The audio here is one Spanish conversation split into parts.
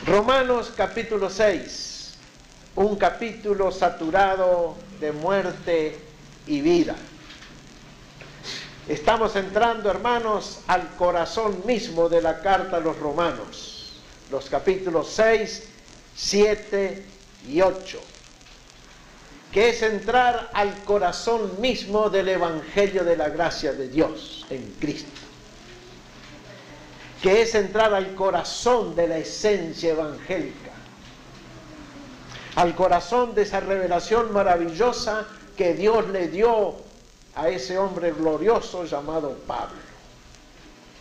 Romanos capítulo 6, un capítulo saturado de muerte y vida. Estamos entrando, hermanos, al corazón mismo de la carta a los romanos, los capítulos 6, 7 y 8, que es entrar al corazón mismo del Evangelio de la gracia de Dios en Cristo, que es entrar al corazón de la esencia evangélica, al corazón de esa revelación maravillosa que Dios le dio a ese hombre glorioso llamado Pablo.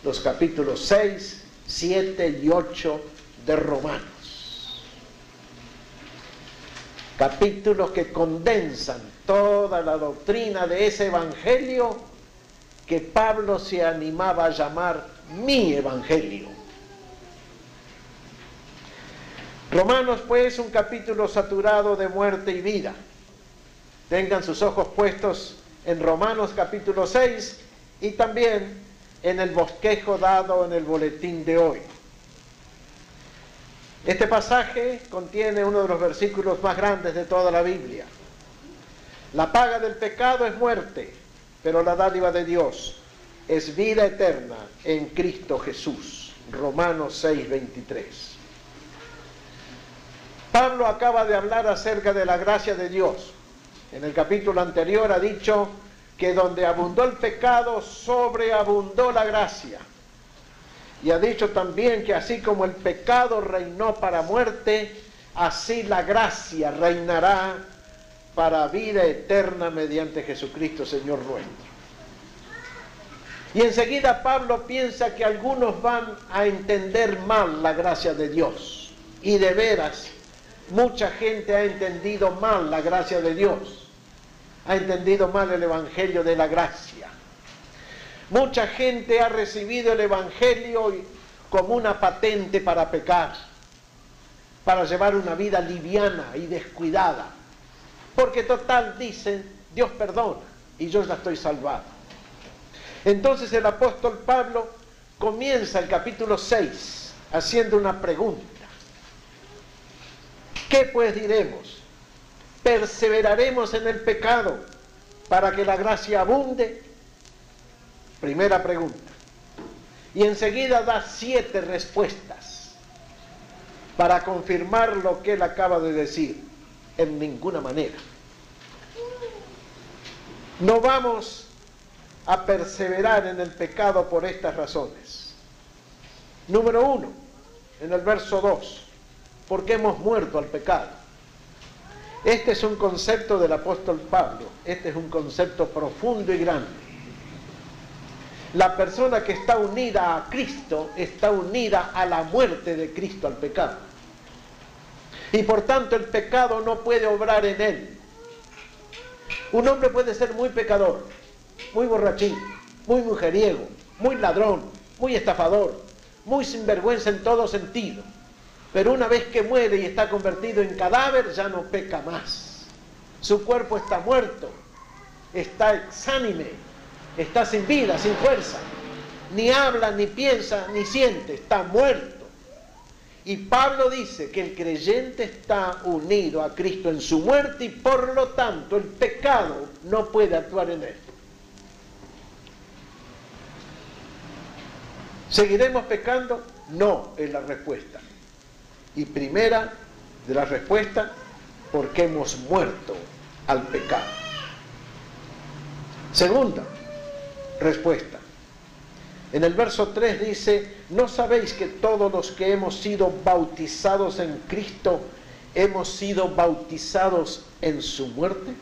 Los capítulos 6, 7 y 8 de Romanos. Capítulos que condensan toda la doctrina de ese evangelio que Pablo se animaba a llamar mi evangelio. Romanos, pues, un capítulo saturado de muerte y vida. Tengan sus ojos puestos en Romanos capítulo 6 y también en el bosquejo dado en el boletín de hoy. Este pasaje contiene uno de los versículos más grandes de toda la Biblia. La paga del pecado es muerte, pero la dádiva de Dios es vida eterna en Cristo Jesús. Romanos 6, 23. Pablo acaba de hablar acerca de la gracia de Dios. En el capítulo anterior ha dicho que donde abundó el pecado, sobreabundó la gracia. Y ha dicho también que así como el pecado reinó para muerte, así la gracia reinará para vida eterna mediante Jesucristo, Señor nuestro. Y enseguida Pablo piensa que algunos van a entender mal la gracia de Dios. Y de veras, mucha gente ha entendido mal la gracia de Dios. Ha entendido mal el evangelio de la gracia. Mucha gente ha recibido el evangelio como una patente para pecar, para llevar una vida liviana y descuidada. Porque total, dicen, Dios perdona y yo ya estoy salvado. Entonces el apóstol Pablo comienza el capítulo 6 haciendo una pregunta. ¿Qué pues diremos? ¿Perseveraremos en el pecado para que la gracia abunde? Primera pregunta. Y enseguida da 7 respuestas para confirmar lo que él acaba de decir. En ninguna manera. No vamos a perseverar en el pecado por estas razones. Número 1, en el verso 2, porque hemos muerto al pecado. Este es un concepto del apóstol Pablo, este es un concepto profundo y grande. La persona que está unida a Cristo está unida a la muerte de Cristo al pecado. Y por tanto el pecado no puede obrar en él. Un hombre puede ser muy pecador, muy borrachín, muy mujeriego, muy ladrón, muy estafador, muy sinvergüenza en todo sentido. Pero una vez que muere y está convertido en cadáver, ya no peca más. Su cuerpo está muerto, está exánime, está sin vida, sin fuerza. Ni habla, ni piensa, ni siente, está muerto. Y Pablo dice que el creyente está unido a Cristo en su muerte y por lo tanto el pecado no puede actuar en él. ¿Seguiremos pecando? No, es la respuesta. Y primera de la respuesta, porque hemos muerto al pecado. Segunda respuesta. En el verso 3 dice, ¿no sabéis que todos los que hemos sido bautizados en Cristo, hemos sido bautizados en su muerte?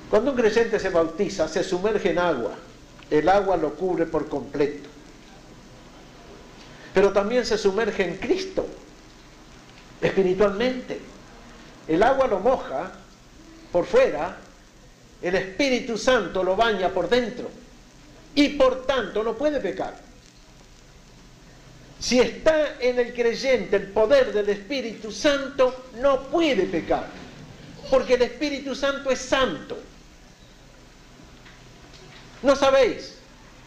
Cuando un creyente se bautiza, se sumerge en agua. El agua lo cubre por completo. Pero también se sumerge en Cristo, espiritualmente. El agua lo moja por fuera, el Espíritu Santo lo baña por dentro. Y por tanto no puede pecar. Si está en el creyente el poder del Espíritu Santo, no puede pecar. Porque el Espíritu Santo es santo. ¿No sabéis?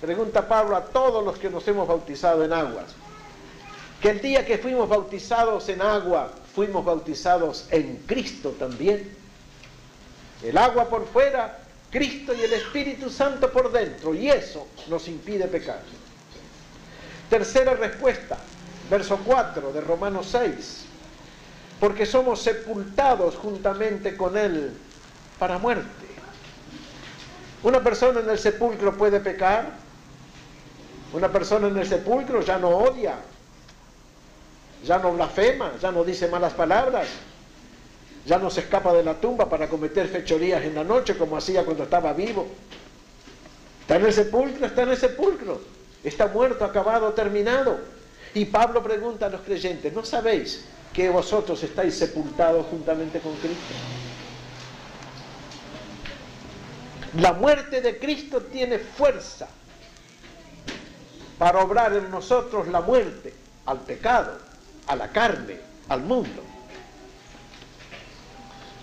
Pregunta Pablo a todos los que nos hemos bautizado en aguas. Que el día que fuimos bautizados en agua, fuimos bautizados en Cristo también. El agua por fuera, Cristo y el Espíritu Santo por dentro, y eso nos impide pecar. Tercera respuesta, verso 4 de Romanos 6. Porque somos sepultados juntamente con Él para muerte. Una persona en el sepulcro puede pecar. Una persona en el sepulcro ya no odia, ya no blasfema, ya no dice malas palabras, ya no se escapa de la tumba para cometer fechorías en la noche como hacía cuando estaba vivo. Está en el sepulcro, está en el sepulcro. Está muerto, acabado, terminado. Y Pablo pregunta a los creyentes, ¿no sabéis que vosotros estáis sepultados juntamente con Cristo? La muerte de Cristo tiene fuerza para obrar en nosotros la muerte al pecado, a la carne, al mundo.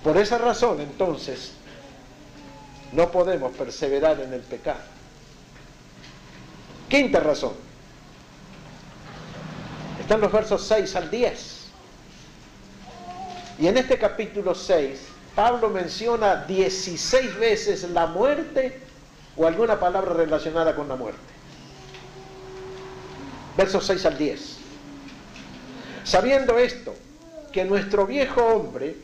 Por esa razón, entonces, no podemos perseverar en el pecado. Quinta razón. Están los versos 6 al 10. Y en este capítulo 6, Pablo menciona 16 veces la muerte o alguna palabra relacionada con la muerte. Versos 6 al 10. Sabiendo esto, que nuestro viejo hombre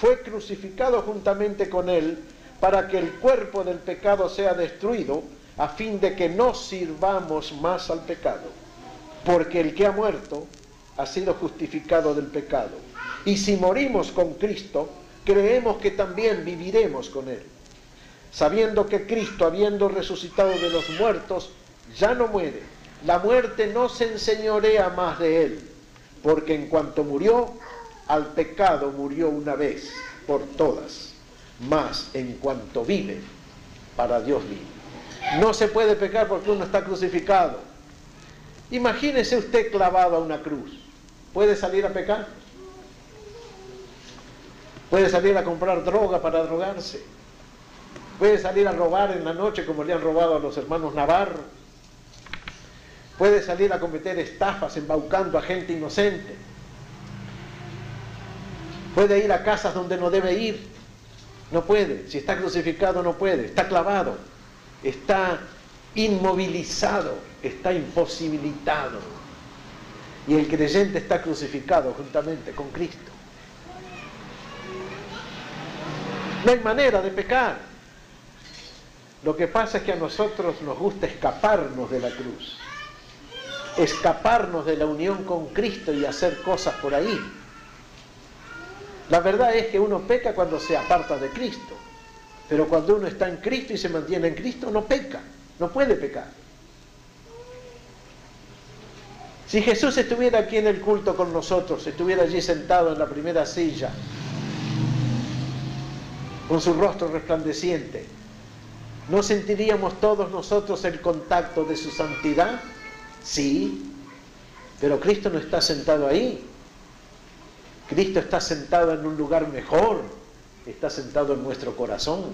fue crucificado juntamente con él para que el cuerpo del pecado sea destruido, a fin de que no sirvamos más al pecado. Porque el que ha muerto ha sido justificado del pecado. Y si morimos con Cristo, creemos que también viviremos con Él. Sabiendo que Cristo, habiendo resucitado de los muertos, ya no muere. La muerte no se enseñorea más de Él. Porque en cuanto murió, al pecado murió una vez por todas. Mas en cuanto vive, para Dios vive. No se puede pecar porque uno está crucificado. Imagínese usted clavado a una cruz. ¿Puede salir a pecar? Puede salir a comprar droga para drogarse. Puede salir a robar en la noche como le han robado a los hermanos Navarro. Puede salir a cometer estafas embaucando a gente inocente. Puede ir a casas donde no debe ir. No puede. Si está crucificado no puede. Está clavado. Está inmovilizado. Está imposibilitado. Y el creyente está crucificado juntamente con Cristo. No hay manera de pecar. Lo que pasa es que a nosotros nos gusta escaparnos de la cruz, escaparnos de la unión con Cristo y hacer cosas por ahí. La verdad es que uno peca cuando se aparta de Cristo, pero cuando uno está en Cristo y se mantiene en Cristo, no peca, no puede pecar. Si Jesús estuviera aquí en el culto con nosotros, estuviera allí sentado en la primera silla, con su rostro resplandeciente, ¿no sentiríamos todos nosotros el contacto de su santidad? Sí, pero Cristo no está sentado ahí. Cristo está sentado en un lugar mejor, está sentado en nuestro corazón,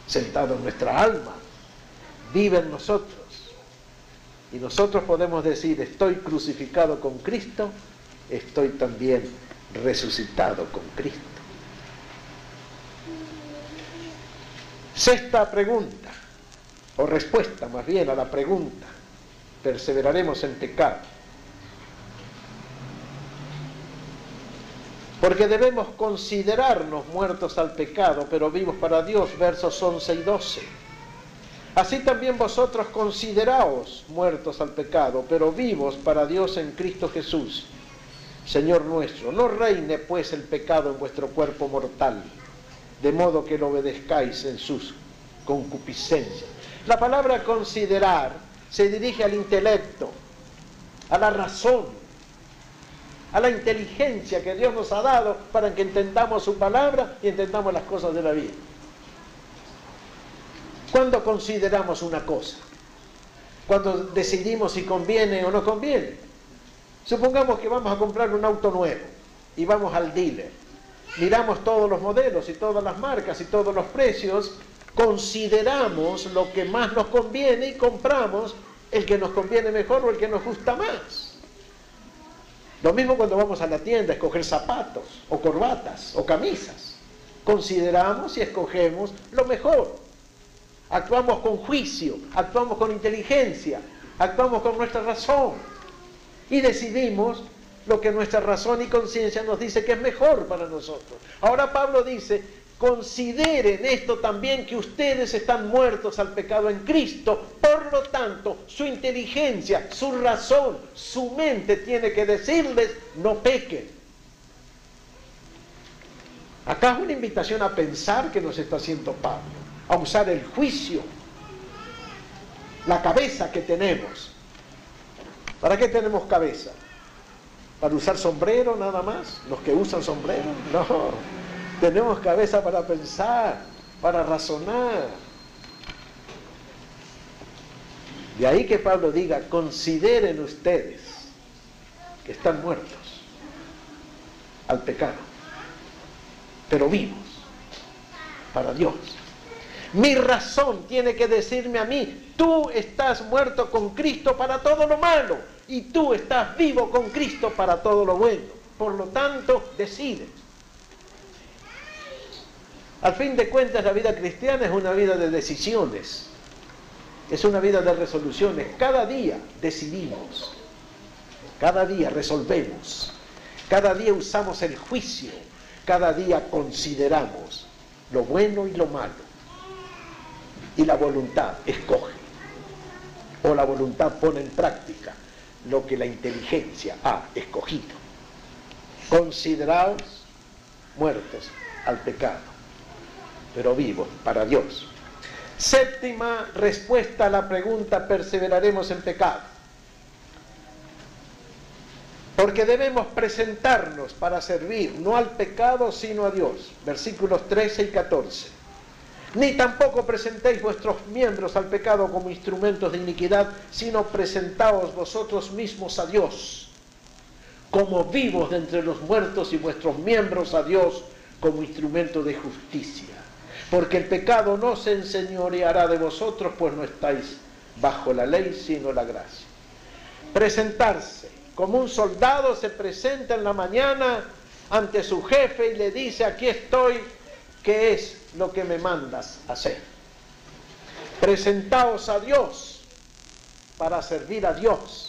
sentado en nuestra alma, vive en nosotros. Y nosotros podemos decir, estoy crucificado con Cristo, estoy también resucitado con Cristo. Sexta pregunta, o respuesta más bien a la pregunta, ¿perseveraremos en pecado? Porque debemos considerarnos muertos al pecado, pero vivos para Dios, versos 11 y 12. Así también vosotros consideraos muertos al pecado, pero vivos para Dios en Cristo Jesús, Señor nuestro. No reine pues el pecado en vuestro cuerpo mortal, de modo que lo obedezcáis en sus concupiscencias. La palabra considerar se dirige al intelecto, a la razón, a la inteligencia que Dios nos ha dado para que entendamos su palabra y entendamos las cosas de la vida. ¿Cuándo consideramos una cosa? Cuando decidimos si conviene o no conviene. Supongamos que vamos a comprar un auto nuevo y vamos al dealer. Miramos todos los modelos y todas las marcas y todos los precios, consideramos lo que más nos conviene y compramos el que nos conviene mejor o el que nos gusta más. Lo mismo cuando vamos a la tienda a escoger zapatos, o corbatas, o camisas. Consideramos y escogemos lo mejor. Actuamos con juicio, actuamos con inteligencia, actuamos con nuestra razón. Y decidimos lo que nuestra razón y conciencia nos dice que es mejor para nosotros. Ahora Pablo dice, consideren esto también, que ustedes están muertos al pecado en Cristo. Por lo tanto, su inteligencia, su razón, su mente tiene que decirles, no pequen. Acá es una invitación a pensar que nos está haciendo Pablo, a usar el juicio, la cabeza que tenemos. ¿Para qué tenemos cabeza? ¿Para usar sombrero nada más? ¿Los que usan sombrero? No. Tenemos cabeza para pensar, para razonar. De ahí que Pablo diga, consideren ustedes que están muertos al pecado, pero vivos para Dios. Mi razón tiene que decirme a mí, tú estás muerto con Cristo para todo lo malo y tú estás vivo con Cristo para todo lo bueno. Por lo tanto, decide. Al fin de cuentas, la vida cristiana es una vida de decisiones, es una vida de resoluciones. Cada día decidimos, cada día resolvemos, cada día usamos el juicio, cada día consideramos lo bueno y lo malo. Y la voluntad escoge, o la voluntad pone en práctica lo que la inteligencia ha escogido. Consideraos muertos al pecado, pero vivos para Dios. Séptima respuesta a la pregunta, ¿perseveraremos en pecado? Porque debemos presentarnos para servir, no al pecado, sino a Dios. Versículos 13 y 14. Ni tampoco presentéis vuestros miembros al pecado como instrumentos de iniquidad, sino presentaos vosotros mismos a Dios, como vivos de entre los muertos, y vuestros miembros a Dios como instrumento de justicia. Porque el pecado no se enseñoreará de vosotros, pues no estáis bajo la ley, sino la gracia. Presentarse. Como un soldado se presenta en la mañana ante su jefe y le dice, aquí estoy, ¿qué es lo que me mandas hacer? Presentaos a Dios para servir a Dios.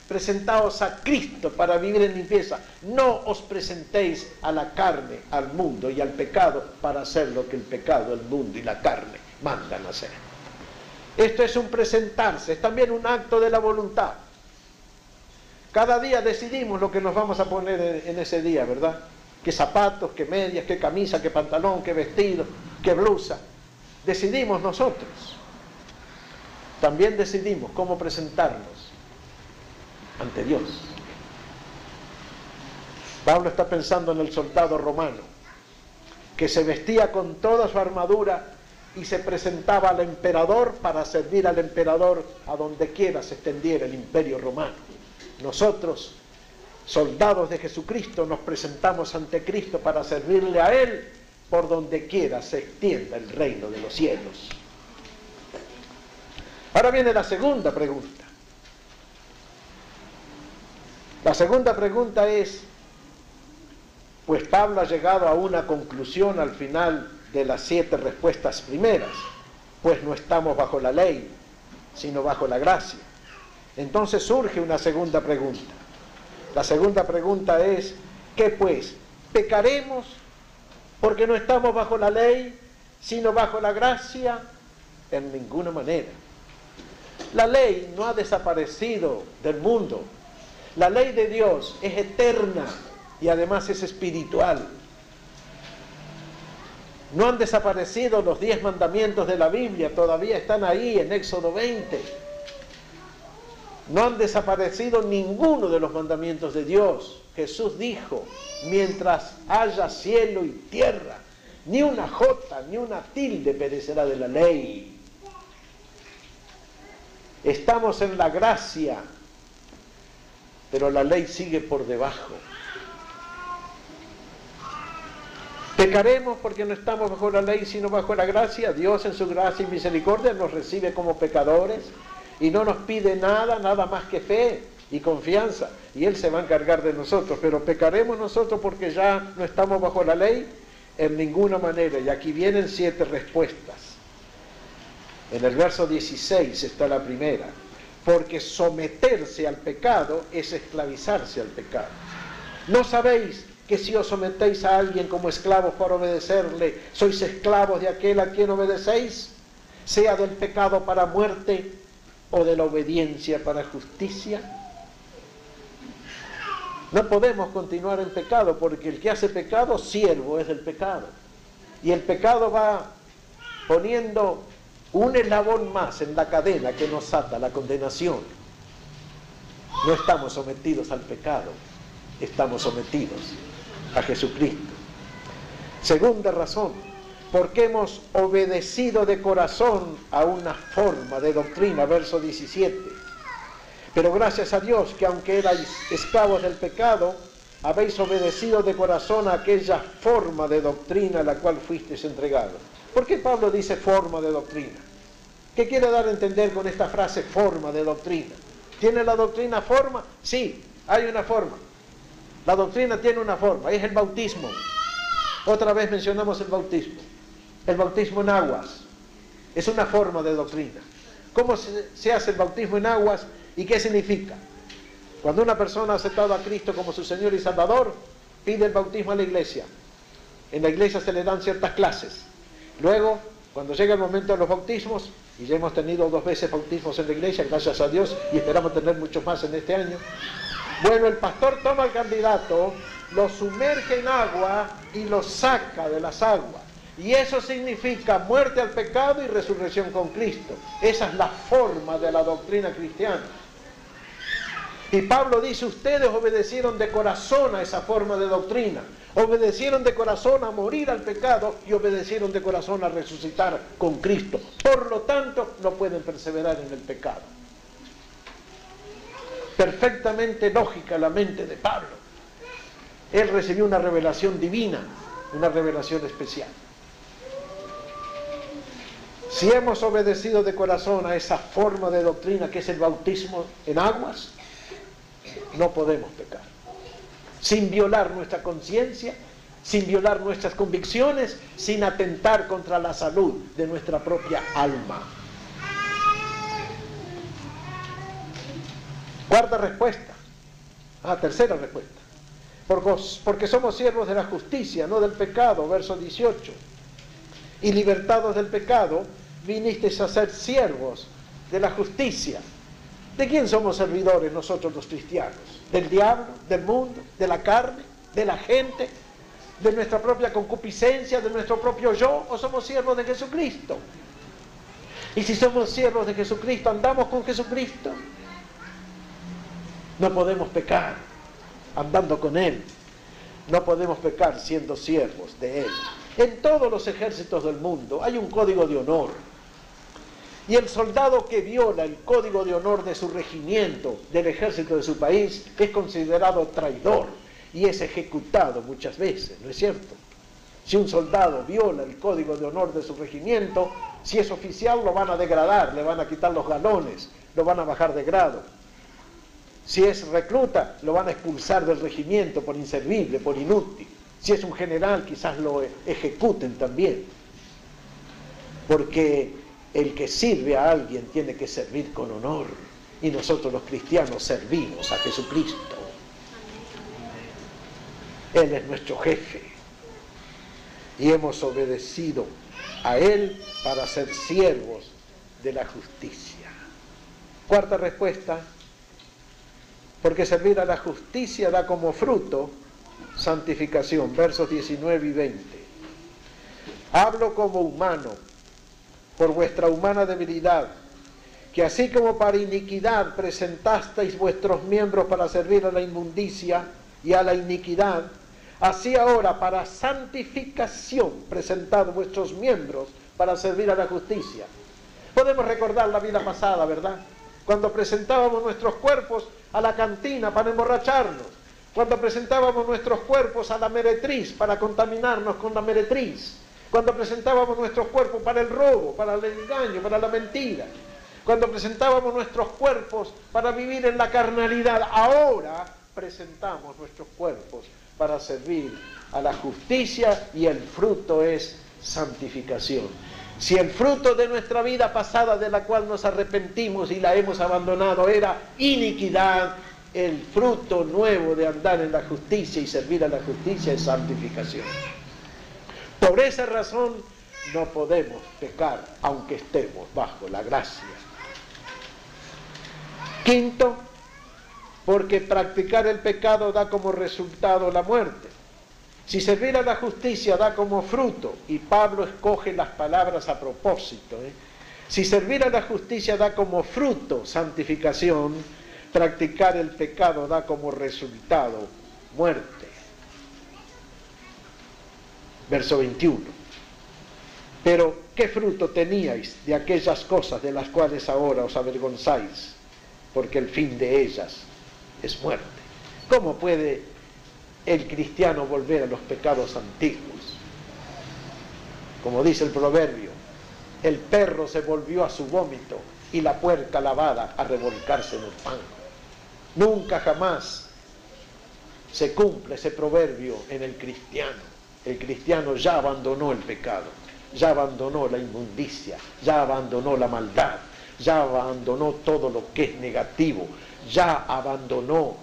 Presentaos a Cristo para vivir en limpieza. No os presentéis a la carne, al mundo y al pecado para hacer lo que el pecado, el mundo y la carne mandan hacer. Esto es un presentarse, es también un acto de la voluntad. Cada día decidimos lo que nos vamos a poner en ese día, ¿verdad? Qué zapatos, qué medias, qué camisa, qué pantalón, qué vestido, qué blusa. Decidimos nosotros. También decidimos cómo presentarnos ante Dios. Pablo está pensando en el soldado romano, que se vestía con toda su armadura y se presentaba al emperador para servir al emperador a donde quiera se extendiera el imperio romano. Nosotros, soldados de Jesucristo, nos presentamos ante Cristo para servirle a Él por donde quiera se extienda el reino de los cielos. Ahora viene la segunda pregunta. La segunda pregunta es, pues Pablo ha llegado a una conclusión al final de las 7 respuestas primeras, pues no estamos bajo la ley, sino bajo la gracia. Entonces surge una segunda pregunta. La segunda pregunta es, ¿qué pues? ¿Pecaremos porque no estamos bajo la ley, sino bajo la gracia? En ninguna manera. La ley no ha desaparecido del mundo. La ley de Dios es eterna y además es espiritual. No han desaparecido los 10 mandamientos de la Biblia, todavía están ahí en Éxodo 20. No han desaparecido ninguno de los mandamientos de Dios. Jesús dijo, mientras haya cielo y tierra, ni una jota, ni una tilde perecerá de la ley. Estamos en la gracia, pero la ley sigue por debajo. ¿Pecaremos porque no estamos bajo la ley, sino bajo la gracia? Dios en su gracia y misericordia nos recibe como pecadores y no nos pide nada más que fe. y confianza, y Él se va a encargar de nosotros. Pero ¿pecaremos nosotros porque ya no estamos bajo la ley? En ninguna manera. Y aquí vienen 7 respuestas. En el verso 16 está la primera. Porque someterse al pecado es esclavizarse al pecado. ¿No sabéis que si os sometéis a alguien como esclavos para obedecerle, sois esclavos de aquel a quien obedecéis? Sea del pecado para muerte o de la obediencia para justicia. No podemos continuar en pecado, porque el que hace pecado, siervo es del pecado. Y el pecado va poniendo un eslabón más en la cadena que nos ata a la condenación. No estamos sometidos al pecado, estamos sometidos a Jesucristo. Segunda razón, porque hemos obedecido de corazón a una forma de doctrina, verso 17. Pero gracias a Dios que aunque erais esclavos del pecado, habéis obedecido de corazón a aquella forma de doctrina a la cual fuisteis entregados. ¿Por qué Pablo dice forma de doctrina? ¿Qué quiere dar a entender con esta frase forma de doctrina? ¿Tiene la doctrina forma? Sí, hay una forma. La doctrina tiene una forma, es el bautismo. Otra vez mencionamos el bautismo. El bautismo en aguas es una forma de doctrina. ¿Cómo se hace el bautismo en aguas y qué significa? Cuando una persona ha aceptado a Cristo como su Señor y Salvador, pide el bautismo a la iglesia. En la iglesia se le dan ciertas clases. Luego, cuando llega el momento de los bautismos, y ya hemos tenido 2 veces bautismos en la iglesia, gracias a Dios, y esperamos tener muchos más en este año. Bueno, el pastor toma al candidato, lo sumerge en agua y lo saca de las aguas. Y eso significa muerte al pecado y resurrección con Cristo. Esa es la forma de la doctrina cristiana. Y Pablo dice, ustedes obedecieron de corazón a esa forma de doctrina. Obedecieron de corazón a morir al pecado y obedecieron de corazón a resucitar con Cristo. Por lo tanto, no pueden perseverar en el pecado. Perfectamente lógica la mente de Pablo. Él recibió una revelación divina, una revelación especial. Si hemos obedecido de corazón a esa forma de doctrina que es el bautismo en aguas, no podemos pecar. Sin violar nuestra conciencia, sin violar nuestras convicciones, sin atentar contra la salud de nuestra propia alma. Tercera respuesta. Porque somos siervos de la justicia, no del pecado, verso 18. Y libertados del pecado, vinisteis a ser siervos de la justicia. ¿De quién somos servidores nosotros los cristianos? ¿Del diablo? ¿Del mundo? ¿De la carne? ¿De la gente? ¿De nuestra propia concupiscencia? ¿De nuestro propio yo? ¿O somos siervos de Jesucristo? Y si somos siervos de Jesucristo, ¿andamos con Jesucristo? No podemos pecar andando con Él. No podemos pecar siendo siervos de Él. En todos los ejércitos del mundo hay un código de honor. Y el soldado que viola el código de honor de su regimiento, del ejército de su país, es considerado traidor y es ejecutado muchas veces, ¿no es cierto? Si un soldado viola el código de honor de su regimiento, si es oficial lo van a degradar, le van a quitar los galones, lo van a bajar de grado. Si es recluta, lo van a expulsar del regimiento por inservible, por inútil. Si es un general, quizás lo ejecuten también. Porque el que sirve a alguien tiene que servir con honor. Y nosotros los cristianos servimos a Jesucristo. Él es nuestro jefe. Y hemos obedecido a Él para ser siervos de la justicia. Cuarta respuesta. Porque servir a la justicia da como fruto santificación. Versos 19 y 20. Hablo como humano, por vuestra humana debilidad, que así como para iniquidad presentasteis vuestros miembros para servir a la inmundicia y a la iniquidad, así ahora para santificación presentad vuestros miembros para servir a la justicia. Podemos recordar la vida pasada, ¿verdad? Cuando presentábamos nuestros cuerpos a la cantina para emborracharnos, cuando presentábamos nuestros cuerpos a la meretriz para contaminarnos con la meretriz, cuando presentábamos nuestros cuerpos para el robo, para el engaño, para la mentira, cuando presentábamos nuestros cuerpos para vivir en la carnalidad. Ahora presentamos nuestros cuerpos para servir a la justicia y el fruto es santificación. Si el fruto de nuestra vida pasada, de la cual nos arrepentimos y la hemos abandonado, era iniquidad, el fruto nuevo de andar en la justicia y servir a la justicia es santificación. Por esa razón no podemos pecar aunque estemos bajo la gracia. Quinto, porque practicar el pecado da como resultado la muerte. Si servir a la justicia da como fruto, y Pablo escoge las palabras a propósito, si servir a la justicia da como fruto santificación, practicar el pecado da como resultado muerte. Verso 21. Pero, ¿qué fruto teníais de aquellas cosas de las cuales ahora os avergonzáis? Porque el fin de ellas es muerte. ¿Cómo puede el cristiano volver a los pecados antiguos? Como dice el proverbio, el perro se volvió a su vómito y la puerca lavada a revolcarse en el fango. Nunca jamás se cumple ese proverbio en el cristiano. El cristiano ya abandonó el pecado, ya abandonó la inmundicia, ya abandonó la maldad, ya abandonó todo lo que es negativo, ya abandonó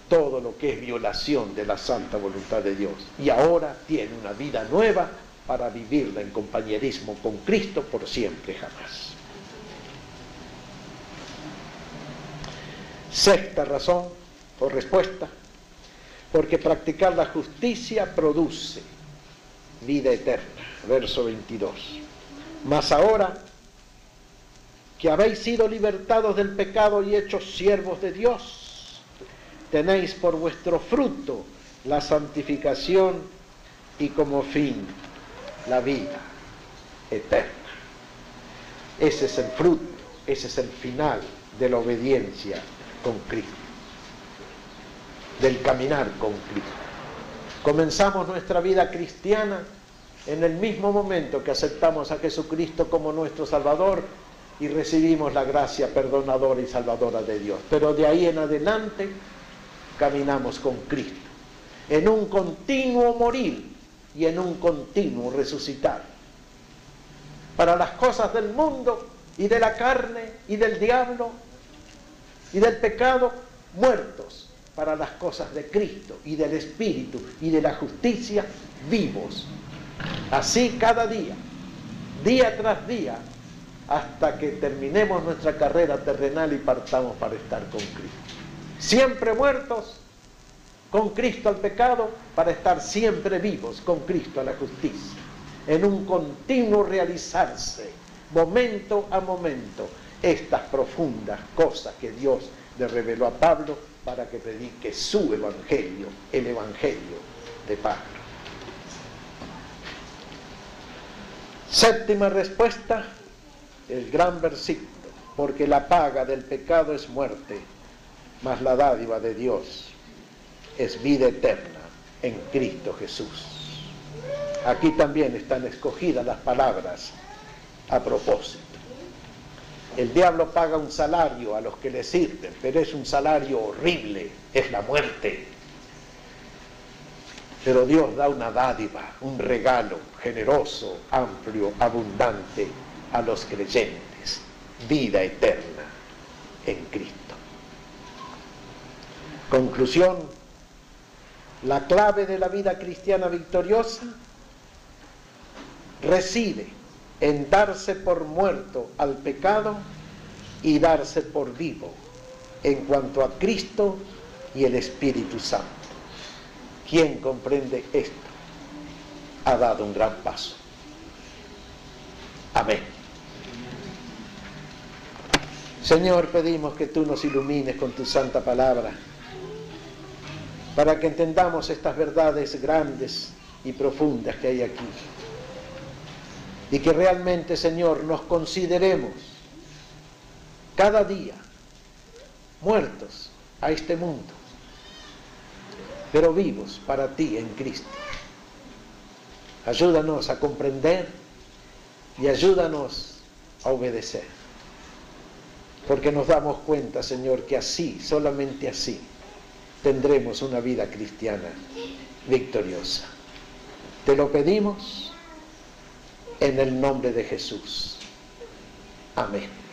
todo lo que es violación de la santa voluntad de Dios. Y ahora tiene una vida nueva para vivirla en compañerismo con Cristo por siempre jamás. Sexta razón o respuesta, porque practicar la justicia produce vida eterna. Verso 22. Mas ahora que habéis sido libertados del pecado y hechos siervos de Dios, tenéis por vuestro fruto la santificación y como fin la vida eterna. Ese es el fruto, ese es el final de la obediencia con Cristo, del caminar con Cristo. Comenzamos nuestra vida cristiana en el mismo momento que aceptamos a Jesucristo como nuestro Salvador y recibimos la gracia perdonadora y salvadora de Dios. Pero de ahí en adelante caminamos con Cristo, en un continuo morir y en un continuo resucitar. Para las cosas del mundo y de la carne y del diablo y del pecado, muertos. Para las cosas de Cristo y del Espíritu y de la justicia, vivos. Así cada día, día tras día, hasta que terminemos nuestra carrera terrenal y partamos para estar con Cristo. Siempre muertos con Cristo al pecado, para estar siempre vivos con Cristo a la justicia, en un continuo realizarse, momento a momento, estas profundas cosas que Dios le reveló a Pablo para que predique su evangelio, el evangelio de Pablo. Séptima respuesta, el gran versículo, porque la paga del pecado es muerte, mas la dádiva de Dios es vida eterna en Cristo Jesús. Aquí también están escogidas las palabras a propósito. El diablo paga un salario a los que le sirven, pero es un salario horrible, es la muerte. Pero Dios da una dádiva, un regalo generoso, amplio, abundante a los creyentes, vida eterna en Cristo. Conclusión, la clave de la vida cristiana victoriosa reside en darse por muerto al pecado y darse por vivo en cuanto a Cristo y el Espíritu Santo. Quien comprende esto ha dado un gran paso. Amén. Señor, pedimos que tú nos ilumines con tu santa palabra para que entendamos estas verdades grandes y profundas que hay aquí. Y que realmente, Señor, nos consideremos cada día muertos a este mundo, pero vivos para ti en Cristo. Ayúdanos a comprender y ayúdanos a obedecer. porque nos damos cuenta, Señor, que así, solamente así, tendremos una vida cristiana victoriosa. Te lo pedimos en el nombre de Jesús. Amén.